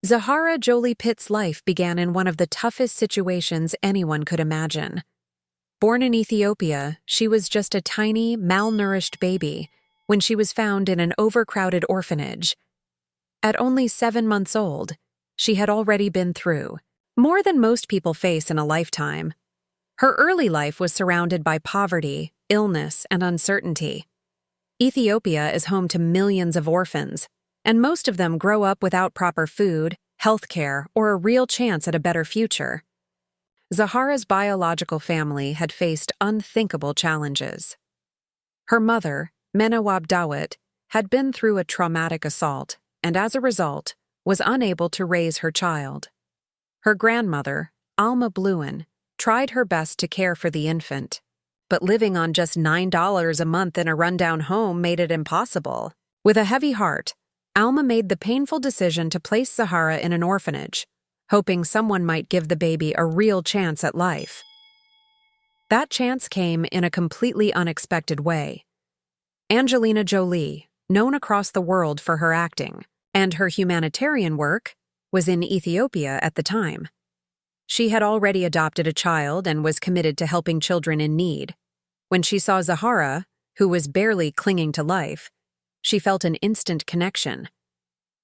Zahara Jolie-Pitt's life began in one of the toughest situations anyone could imagine. Born in Ethiopia, she was just a tiny, malnourished baby when she was found in an overcrowded orphanage. At only 7 months old, she had already been through more than most people face in a lifetime. Her early life was surrounded by poverty, illness, and uncertainty. Ethiopia is home to millions of orphans, and most of them grow up without proper food, health care, or a real chance at a better future. Zahara's biological family had faced unthinkable challenges. Her mother, Menawab Dawit, had been through a traumatic assault and, as a result, was unable to raise her child. Her grandmother, Alma Bluin, tried her best to care for the infant, but living on just $9 a month in a rundown home made it impossible. With a heavy heart, Alma made the painful decision to place Zahara in an orphanage, hoping someone might give the baby a real chance at life. That chance came in a completely unexpected way. Angelina Jolie, known across the world for her acting and her humanitarian work, was in Ethiopia at the time. She had already adopted a child and was committed to helping children in need. When she saw Zahara, who was barely clinging to life, she felt an instant connection.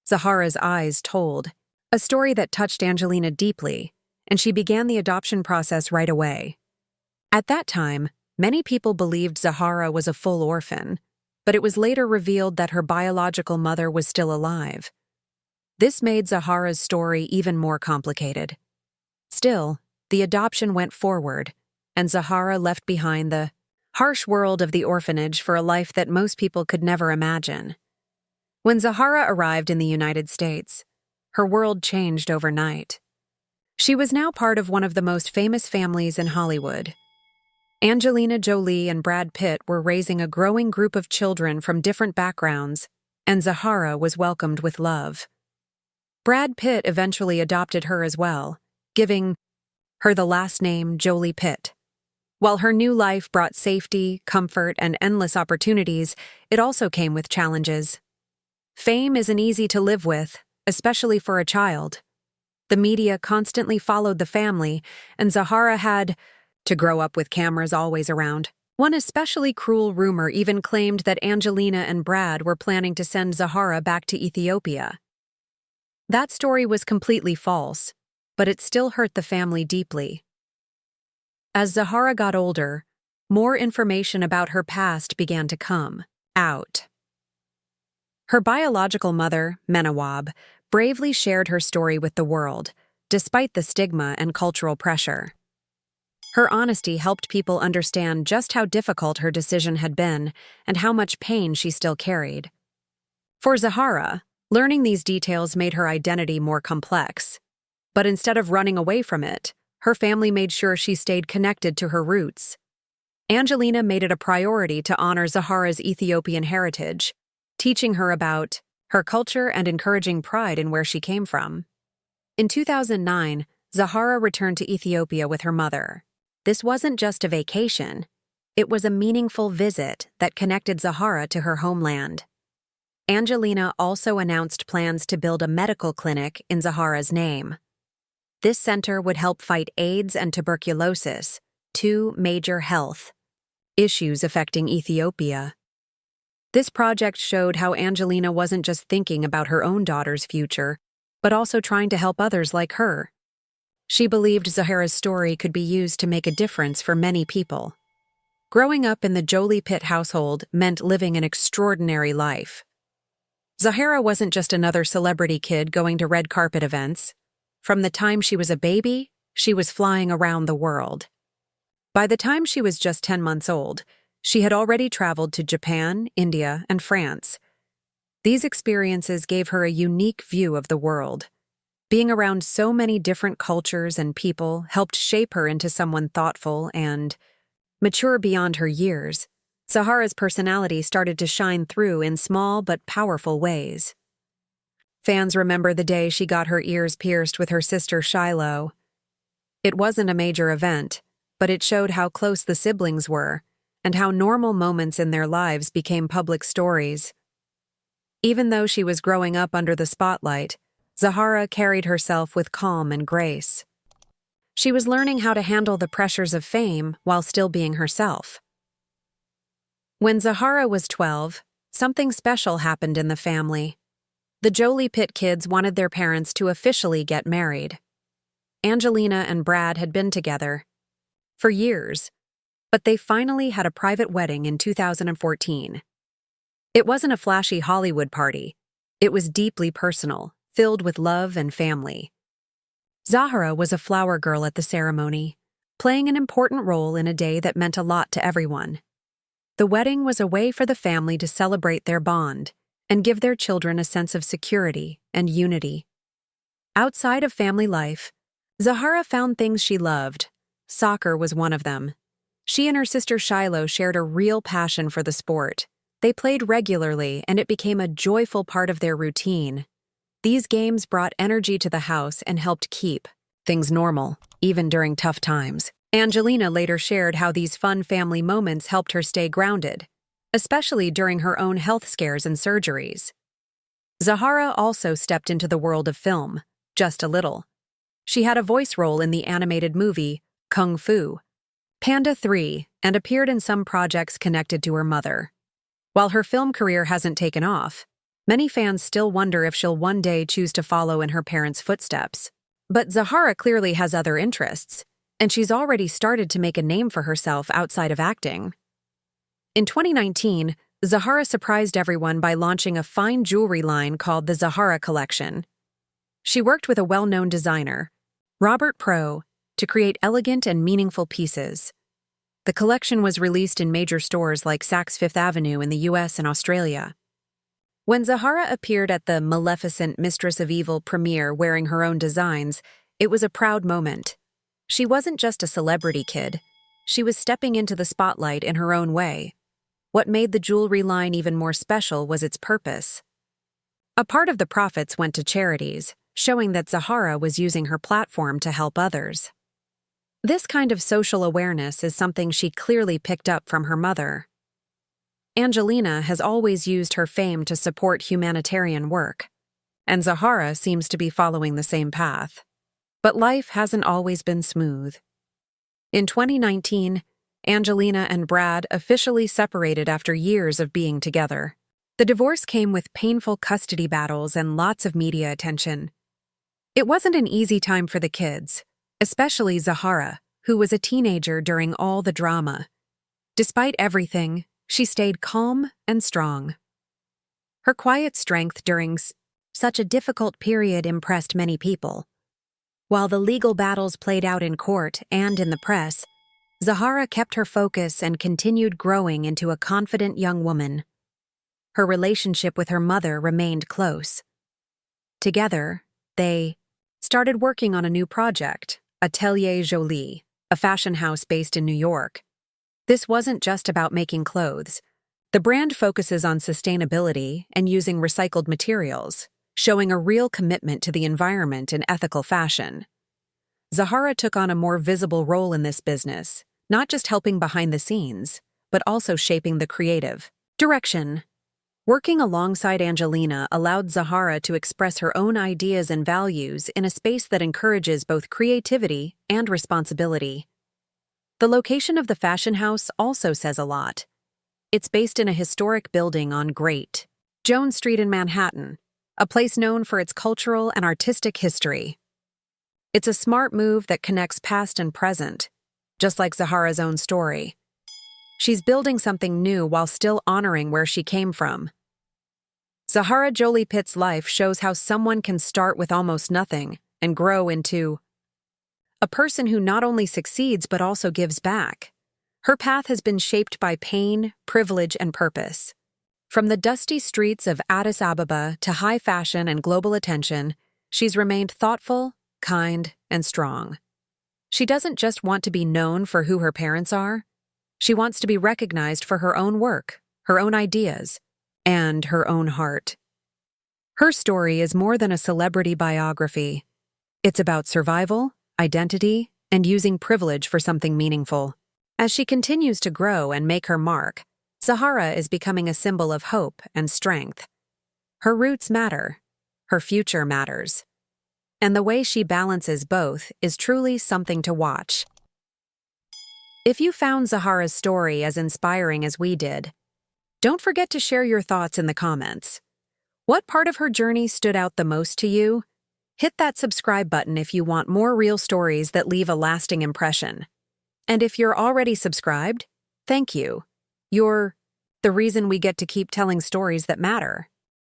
Zahara's eyes told a story that touched Angelina deeply, and she began the adoption process right away. At that time, many people believed Zahara was a full orphan, but it was later revealed that her biological mother was still alive. This made Zahara's story even more complicated. Still, the adoption went forward, and Zahara left behind the harsh world of the orphanage for a life that most people could never imagine. When Zahara arrived in the United States, her world changed overnight. She was now part of one of the most famous families in Hollywood. Angelina Jolie and Brad Pitt were raising a growing group of children from different backgrounds, and Zahara was welcomed with love. Brad Pitt eventually adopted her as well, giving her the last name Jolie-Pitt. While her new life brought safety, comfort, and endless opportunities, it also came with challenges. Fame isn't easy to live with, especially for a child. The media constantly followed the family, and Zahara had to grow up with cameras always around. One especially cruel rumor even claimed that Angelina and Brad were planning to send Zahara back to Ethiopia. That story was completely false, but it still hurt the family deeply. As Zahara got older, more information about her past began to come out. Her biological mother, Menawab, bravely shared her story with the world, despite the stigma and cultural pressure. Her honesty helped people understand just how difficult her decision had been and how much pain she still carried. For Zahara, learning these details made her identity more complex. But instead of running away from it, her family made sure she stayed connected to her roots. Angelina made it a priority to honor Zahara's Ethiopian heritage, teaching her about her culture and encouraging pride in where she came from. In 2009, Zahara returned to Ethiopia with her mother. This wasn't just a vacation. It was a meaningful visit that connected Zahara to her homeland. Angelina also announced plans to build a medical clinic in Zahara's name. This center would help fight AIDS and tuberculosis, two major health issues affecting Ethiopia. This project showed how Angelina wasn't just thinking about her own daughter's future, but also trying to help others like her. She believed Zahara's story could be used to make a difference for many people. Growing up in the Jolie-Pitt household meant living an extraordinary life. Zahara wasn't just another celebrity kid going to red carpet events. From the time she was a baby, she was flying around the world. By the time she was just 10 months old, she had already traveled to Japan, India, and France. These experiences gave her a unique view of the world. Being around so many different cultures and people helped shape her into someone thoughtful and mature beyond her years. Zahara's personality started to shine through in small but powerful ways. Fans remember the day she got her ears pierced with her sister Shiloh. It wasn't a major event, but it showed how close the siblings were and how normal moments in their lives became public stories. Even though she was growing up under the spotlight, Zahara carried herself with calm and grace. She was learning how to handle the pressures of fame while still being herself. When Zahara was 12, something special happened in the family. The Jolie-Pitt kids wanted their parents to officially get married. Angelina and Brad had been together for years, but they finally had a private wedding in 2014. It wasn't a flashy Hollywood party. It was deeply personal, filled with love and family. Zahara was a flower girl at the ceremony, playing an important role in a day that meant a lot to everyone. The wedding was a way for the family to celebrate their bond and give their children a sense of security and unity. Outside of family life, Zahara found things she loved. Soccer was one of them. She and her sister Shiloh shared a real passion for the sport. They played regularly, and it became a joyful part of their routine. These games brought energy to the house and helped keep things normal, even during tough times. Angelina later shared how these fun family moments helped her stay grounded, especially during her own health scares and surgeries. Zahara also stepped into the world of film, just a little. She had a voice role in the animated movie Kung Fu Panda 3 and appeared in some projects connected to her mother. While her film career hasn't taken off, many fans still wonder if she'll one day choose to follow in her parents' footsteps. But Zahara clearly has other interests, and she's already started to make a name for herself outside of acting. In 2019, Zahara surprised everyone by launching a fine jewelry line called the Zahara Collection. She worked with a well-known designer, Robert Pro, to create elegant and meaningful pieces. The collection was released in major stores like Saks Fifth Avenue in the US and Australia. When Zahara appeared at the Maleficent Mistress of Evil premiere wearing her own designs, it was a proud moment. She wasn't just a celebrity kid. She was stepping into the spotlight in her own way. What made the jewelry line even more special was its purpose. A part of the profits went to charities, showing that Zahara was using her platform to help others. This kind of social awareness is something she clearly picked up from her mother. Angelina has always used her fame to support humanitarian work, and Zahara seems to be following the same path. But life hasn't always been smooth. In 2019, Angelina and Brad officially separated after years of being together. The divorce came with painful custody battles and lots of media attention. It wasn't an easy time for the kids, especially Zahara, who was a teenager during all the drama. Despite everything, she stayed calm and strong. Her quiet strength during such a difficult period impressed many people. While the legal battles played out in court and in the press, Zahara kept her focus and continued growing into a confident young woman. Her relationship with her mother remained close. Together, they started working on a new project, Atelier Jolie, a fashion house based in New York. This wasn't just about making clothes. The brand focuses on sustainability and using recycled materials, showing a real commitment to the environment and ethical fashion. Zahara took on a more visible role in this business, not just helping behind the scenes, but also shaping the creative direction. Working alongside Angelina allowed Zahara to express her own ideas and values in a space that encourages both creativity and responsibility. The location of the fashion house also says a lot. It's based in a historic building on Great Jones Street in Manhattan, a place known for its cultural and artistic history. It's a smart move that connects past and present, just like Zahara's own story. She's building something new while still honoring where she came from. Zahara Jolie-Pitt's life shows how someone can start with almost nothing and grow into a person who not only succeeds but also gives back. Her path has been shaped by pain, privilege, and purpose. From the dusty streets of Addis Ababa to high fashion and global attention, she's remained thoughtful, kind, and strong. She doesn't just want to be known for who her parents are. She wants to be recognized for her own work, her own ideas, and her own heart. Her story is more than a celebrity biography. It's about survival, identity, and using privilege for something meaningful. As she continues to grow and make her mark, Zahara is becoming a symbol of hope and strength. Her roots matter, her future matters. And the way she balances both is truly something to watch. If you found Zahara's story as inspiring as we did, don't forget to share your thoughts in the comments. What part of her journey stood out the most to you? Hit that subscribe button if you want more real stories that leave a lasting impression. And if you're already subscribed, thank you. You're the reason we get to keep telling stories that matter.